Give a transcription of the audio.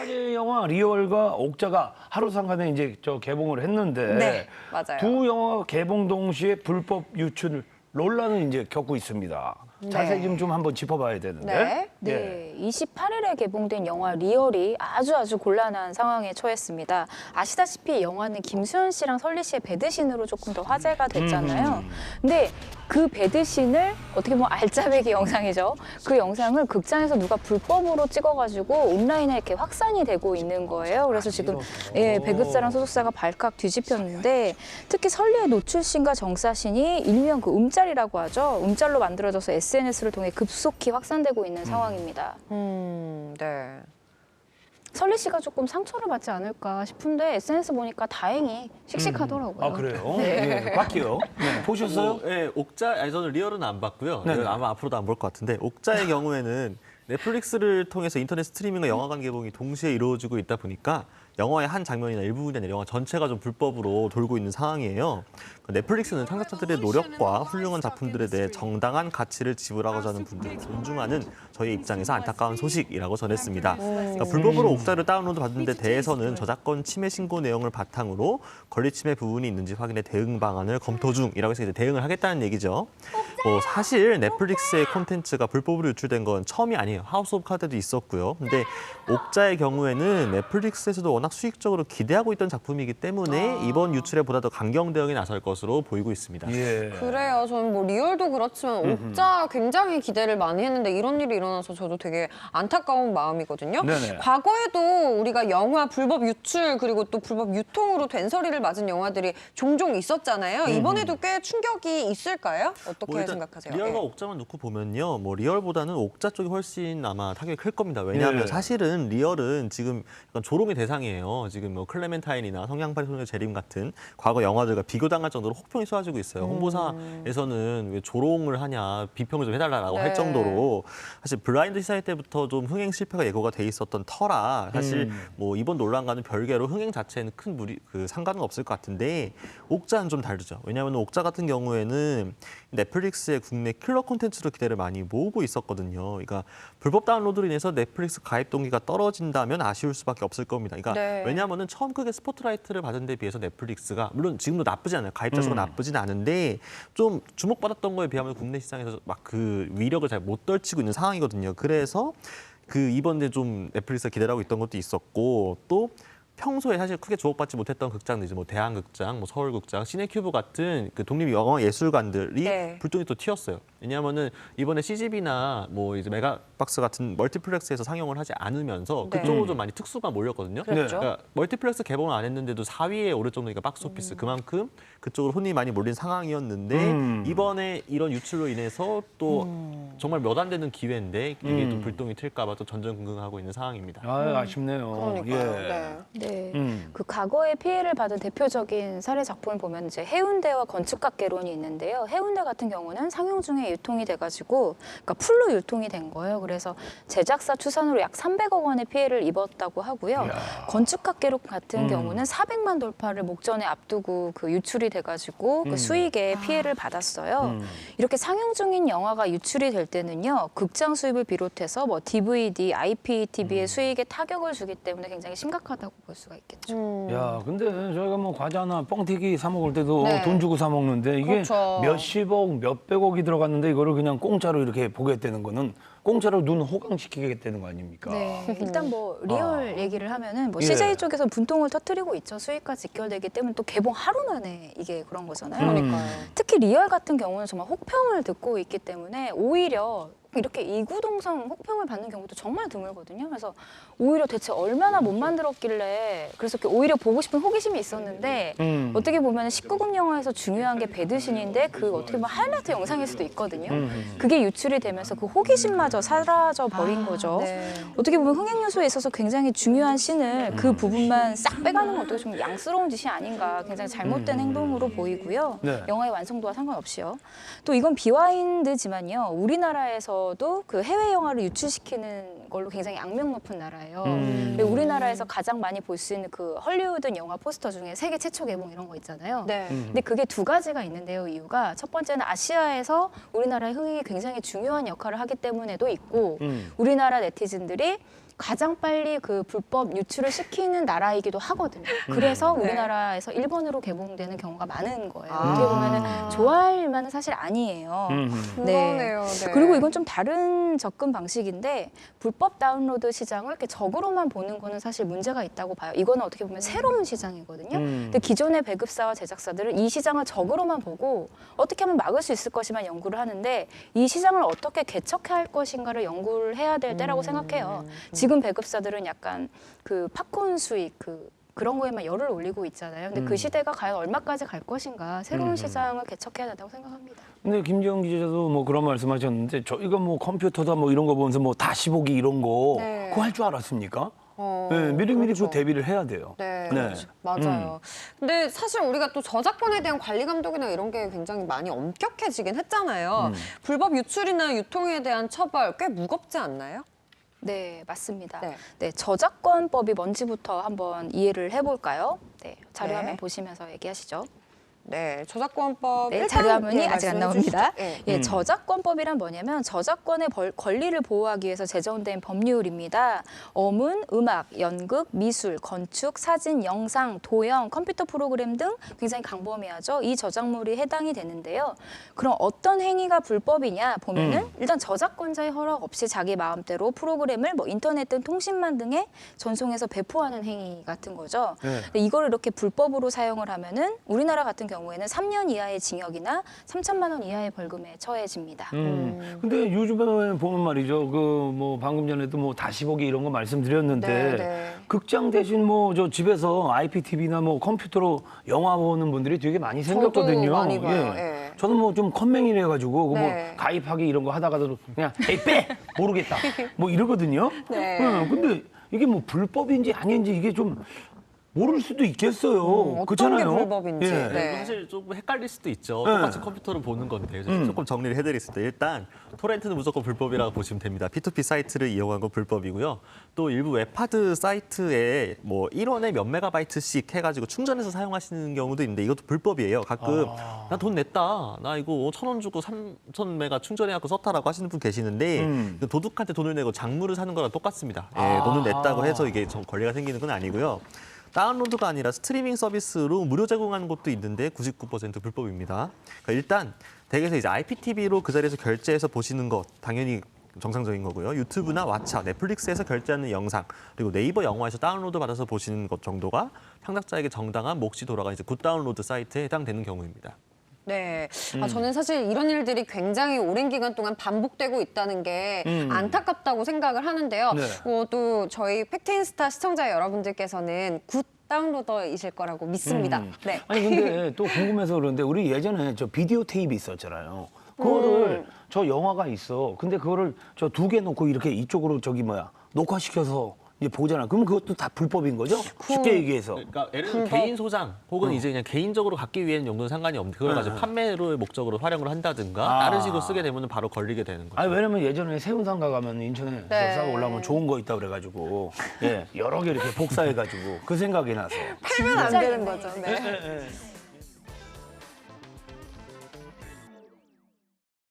화제 영화 리얼과 옥자가 하루 상간에 이제 개봉을 했는데 네, 맞아요. 두 영화 개봉 동시에 불법 유출 논란을 이제 겪고 있습니다. 자세히 좀 한번 짚어봐야 되는데. 네, 28일에 개봉된 영화 리얼이 아주 곤란한 상황에 처했습니다. 아시다시피 영화는 김수현 씨랑 설리 씨의 배드신으로 조금 더 화제가 됐잖아요. 근데 그 배드신을 어떻게 보면 알짜배기 영상이죠. 그 영상을 극장에서 누가 불법으로 찍어가지고 온라인에 이렇게 확산이 되고 있는 거예요. 그래서 지금 배급사랑 소속사가 발칵 뒤집혔는데 특히 설리의 노출신과 정사신이 일명 그 음짤이라고 하죠. 음짤로 만들어져서 SNS를 통해 급속히 확산되고 있는 상황입니다. 네. 설리 씨가 조금 상처를 받지 않을까 싶은데 SNS 보니까 다행히 씩씩하더라고요. 아 그래요? 네. 곽기요. 네. 보셨어요? 네, 옥자, 아니 저는 리얼은 안 봤고요. 네네. 리얼 아마 앞으로도 안 볼 것 같은데 옥자의 경우에는 넷플릭스를 통해서 인터넷 스트리밍과 영화관 개봉이 동시에 이루어지고 있다 보니까 영화의 한 장면이나 일부분이 아니라 영화 전체가 좀 불법으로 돌고 있는 상황이에요. 넷플릭스는 창작자들의 노력과 훌륭한 작품들에 대해 정당한 가치를 지불하고자 하는 분들을 존중하는 저희 입장에서 안타까운 소식이라고 전했습니다. 그러니까 불법으로 옥자를 다운로드 받은 데 대해서는 저작권 침해 신고 내용을 바탕으로 권리 침해 부분이 있는지 확인해 대응 방안을 검토 중이라고 해서 이제 대응을 하겠다는 얘기죠. 사실 넷플릭스의 콘텐츠가 불법으로 유출된 건 처음이 아니에요. 하우스 오브 카드도 있었고요. 근데 옥자의 경우에는 넷플릭스에서도 워낙 수익적으로 기대하고 있던 작품이기 때문에 이번 유출에 보다 더 강경 대응에 나설 것으로 보이고 있습니다. 예. 그래요. 저는 뭐 리얼도 그렇지만 옥자 굉장히 기대를 많이 했는데 이런 일이 일어나서 저도 되게 안타까운 마음이거든요. 네네. 과거에도 우리가 영화 불법 유출 그리고 또 불법 유통으로 된소리를 맞은 영화들이 종종 있었잖아요. 이번에도 꽤 충격이 있을까요? 어떻게 생각하세요? 리얼과 옥자만 놓고 보면요. 리얼보다는 옥자 쪽이 훨씬 아마 타격이 클 겁니다. 왜냐하면 사실은 리얼은 지금 약간 조롱의 대상이에요. 지금 클레멘타인이나 성냥팔이 소녀의 재림 같은 과거 영화들과 비교당할 정도로 혹평이 쏟아지고 있어요. 홍보사에서는 왜 조롱을 하냐, 비평을 좀 해달라고 할 정도로 사실 블라인드 시사회 때부터 좀 흥행 실패가 예고가 돼 있었던 터라 사실 이번 논란과는 별개로 흥행 자체는 큰 상관은 없을 것 같은데 옥자는 좀 다르죠. 왜냐하면 옥자 같은 경우에는 넷플릭스의 국내 킬러 콘텐츠로 기대를 많이 모으고 있었거든요. 그러니까 불법 다운로드로 인해서 넷플릭스 가입 동기가 떨어진다면 아쉬울 수밖에 없을 겁니다. 그러니까 왜냐하면은 처음 크게 스포트라이트를 받은 데 비해서 넷플릭스가 물론 지금도 나쁘지 않아요. 가입자 수가 나쁘진 않은데 좀 주목받았던 거에 비하면 국내 시장에서 막 그 위력을 잘 못 떨치고 있는 상황이거든요. 그래서 이번에 좀 넷플릭스가 기대를 하고 있던 것도 있었고 또 평소에 사실 크게 주목받지 못했던 극장들, 대한극장, 서울극장, 시네큐브 같은 독립 영화 예술관들이 불똥이 또 튀었어요. 왜냐하면은 이번에 CGV나 이제 메가박스 같은 멀티플렉스에서 상영을 하지 않으면서 그쪽으로 좀 많이 특수가 몰렸거든요. 그러니까 멀티플렉스 개봉을 안 했는데도 4위에 오를 정도니까 박스오피스 그만큼 그쪽으로 손이 많이 몰린 상황이었는데 이번에 이런 유출로 인해서 또 정말 몇 안 되는 기회인데 이게 또 불똥이 튈까봐 또 전전긍긍하고 있는 상황입니다. 아쉽네요. 그러니까요. 그 과거에 피해를 받은 대표적인 사례 작품을 보면 이제 해운대와 건축학개론이 있는데요. 해운대 같은 경우는 상영 중에 유통이 돼가지고 그러니까 풀로 유통이 된 거예요. 그래서 제작사 추산으로 약 300억 원의 피해를 입었다고 하고요. 건축학개론 같은 경우는 400만 돌파를 목전에 앞두고 유출이 돼가지고 그 수익에 피해를 받았어요. 이렇게 상영 중인 영화가 유출이 될 때는요. 극장 수입을 비롯해서 DVD, IPTV의 수익에 타격을 주기 때문에 굉장히 심각하다고 볼 수가 있겠죠. 야, 근데 저희가 과자나 뻥튀기 사 먹을 때도 돈 주고 사 먹는데 이게 몇십억, 몇백억이 들어갔는데 이거를 그냥 공짜로 이렇게 보겠다는 거는 공짜로 눈 호강시키겠다는 거 아닙니까? 네, 일단 리얼 얘기를 하면은 CJ 쪽에서 분통을 터뜨리고 있죠. 수익과 직결되기 때문에 또 개봉 하루 만에 이게 그런 거잖아요. 특히 리얼 같은 경우는 정말 혹평을 듣고 있기 때문에 오히려 이렇게 이구동성 혹평을 받는 경우도 정말 드물거든요. 그래서 오히려 대체 얼마나 못 만들었길래 그래서 오히려 보고 싶은 호기심이 있었는데 어떻게 보면 19금 영화에서 중요한 게 배드신인데 어떻게 보면 하이라이트 영상일 수도 있거든요. 그게 유출이 되면서 그 호기심마저 사라져 버린 거죠. 어떻게 보면 흥행 요소에 있어서 굉장히 중요한 씬을 그 부분만 싹 빼가는 건 어떻게 좀 양스러운 짓이 아닌가 굉장히 잘못된 행동으로 보이고요. 영화의 완성도와 상관없이요. 또 이건 비와인드지만요. 우리나라에서도 해외 영화를 유출시키는 걸로 굉장히 악명 높은 나라예요. 우리나라에서 가장 많이 볼 수 있는 헐리우드 영화 포스터 중에 세계 최초 개봉 이런 거 있잖아요. 근데 그게 두 가지가 있는데요. 이유가 첫 번째는 아시아에서 우리나라의 흥행이 굉장히 중요한 역할을 하기 때문에도 있고 우리나라 네티즌들이 가장 빨리 그 불법 유출을 시키는 나라이기도 하거든요. 그래서 우리나라에서 일본으로 개봉되는 경우가 많은 거예요. 어떻게 보면은 좋아할 만은 사실 아니에요. 그러네요. 네. 그리고 이건 좀 다른 접근 방식인데 불법 다운로드 시장을 이렇게 적으로만 보는 거는 사실 문제가 있다고 봐요. 이거는 어떻게 보면 새로운 시장이거든요. 근데 기존의 배급사와 제작사들은 이 시장을 적으로만 보고 어떻게 하면 막을 수 있을 것이만 연구를 하는데 이 시장을 어떻게 개척해야 할 것인가를 연구를 해야 될 때라고 생각해요. 지금 배급사들은 약간 그 팝콘 수익 그런 거에만 열을 올리고 있잖아요. 근데 그 시대가 과연 얼마까지 갈 것인가 새로운 시장을 개척해야 된다고 생각합니다. 근데 김지영 기자도 뭐 그런 말씀하셨는데 저희가 뭐 컴퓨터다 뭐 이런 거 보면서 뭐 다시 보기 이런 거 네. 그거 할 줄 알았습니까? 네, 미리미리 그렇죠. 그 대비를 해야 돼요. 네, 네. 맞아요. 근데 사실 우리가 또 저작권에 대한 관리 감독이나 이런 게 굉장히 많이 엄격해지긴 했잖아요. 불법 유출이나 유통에 대한 처벌 꽤 무겁지 않나요? 네, 맞습니다. 네. 네, 저작권법이 뭔지부터 한번 이해를 해볼까요? 네, 자료화면 네. 보시면서 얘기하시죠. 네, 저작권법 네, 일단, 자료화면이 예, 아직 안 말씀해 나옵니다. 주시죠. 예. 예, 저작권법이란 뭐냐면 저작권의 권리를 보호하기 위해서 제정된 법률입니다. 어문, 음악, 연극, 미술, 건축, 사진, 영상, 도형, 컴퓨터 프로그램 등 굉장히 광범위하죠. 이 저작물이 해당이 되는데요. 그럼 어떤 행위가 불법이냐 보면은 일단 저작권자의 허락 없이 자기 마음대로 프로그램을 뭐 인터넷 등 통신망 등에 전송해서 배포하는 행위 같은 거죠. 네. 근데 이거를 이렇게 불법으로 사용을 하면은 우리나라 같은 경우에는 3년 이하의 징역이나 3천만 원 이하의 벌금에 처해집니다. 근데 요즘에 보면 말이죠. 그 뭐 방금 전에도 뭐 다시 보기 이런 거 말씀드렸는데 네, 네. 극장 대신 뭐 저 집에서 IPTV나 뭐 컴퓨터로 영화 보는 분들이 되게 많이 생겼거든요. 저도 많이 봐요. 예. 저는 뭐 좀 컴맹이래 가지고 네. 뭐 가입하기 이런 거 하다가도 그냥 에이 빼 모르겠다 뭐 이러거든요. 네. 근데 이게 뭐 불법인지 아닌지 이게 좀 모를 수도 있겠어요. 어떤 그렇잖아요. 게 불법인지. 예. 네. 사실 조금 헷갈릴 수도 있죠. 네. 똑같이 컴퓨터로 보는 건데 그래서 조금 정리를 해드리겠습니다. 일단 토렌트는 무조건 불법이라고 보시면 됩니다. P2P 사이트를 이용한 건 불법이고요. 또 일부 웹하드 사이트에 뭐 1원에 몇 메가바이트씩 해가지고 충전해서 사용하시는 경우도 있는데 이것도 불법이에요. 가끔 나 돈 냈다. 나 이거 5,000원 주고 3,000메가 충전해갖고 썼다라고 하시는 분 계시는데 도둑한테 돈을 내고 작물을 사는 거랑 똑같습니다. 예, 돈을 냈다고 해서 이게 권리가 생기는 건 아니고요. 다운로드가 아니라 스트리밍 서비스로 무료 제공하는 곳도 있는데 99% 불법입니다. 그러니까 일단 댁에서 이제 IPTV로 그 자리에서 결제해서 보시는 것 당연히 정상적인 거고요. 유튜브나 왓챠, 넷플릭스에서 결제하는 영상, 그리고 네이버 영화에서 다운로드 받아서 보시는 것 정도가 창작자에게 정당한 몫이 돌아가 이제 굿다운로드 사이트에 해당되는 경우입니다. 네. 저는 사실 이런 일들이 굉장히 오랜 기간 동안 반복되고 있다는 게 안타깝다고 생각을 하는데요. 네. 또 저희 팩트인스타 시청자 여러분들께서는 굿 다운로더이실 거라고 믿습니다. 네. 아니 근데 또 궁금해서 그런데 우리 예전에 저 비디오 테이프 있었잖아요. 그거를 저 영화가 있어. 근데 그거를 저 2개 놓고 이렇게 이쪽으로 저기 녹화시켜서 이제 보잖아. 그러면 그것도 다 불법인 거죠? 쉽게 얘기해서. 그러니까 예를 들어 개인 소장 혹은 이제 그냥 개인적으로 갖기 위한 용도는 상관이 없는데 그걸 가지고 판매를 목적으로 활용을 한다든가 다른 식으로 쓰게 되면 바로 걸리게 되는 거죠. 아니 왜냐면 예전에 세운상가 가면 인천에 네. 싸고 올라오면 좋은 거 있다 그래가지고 여러 개 이렇게 복사해가지고 그 생각이 나서. 팔면 안 되는 거죠. 네. 예.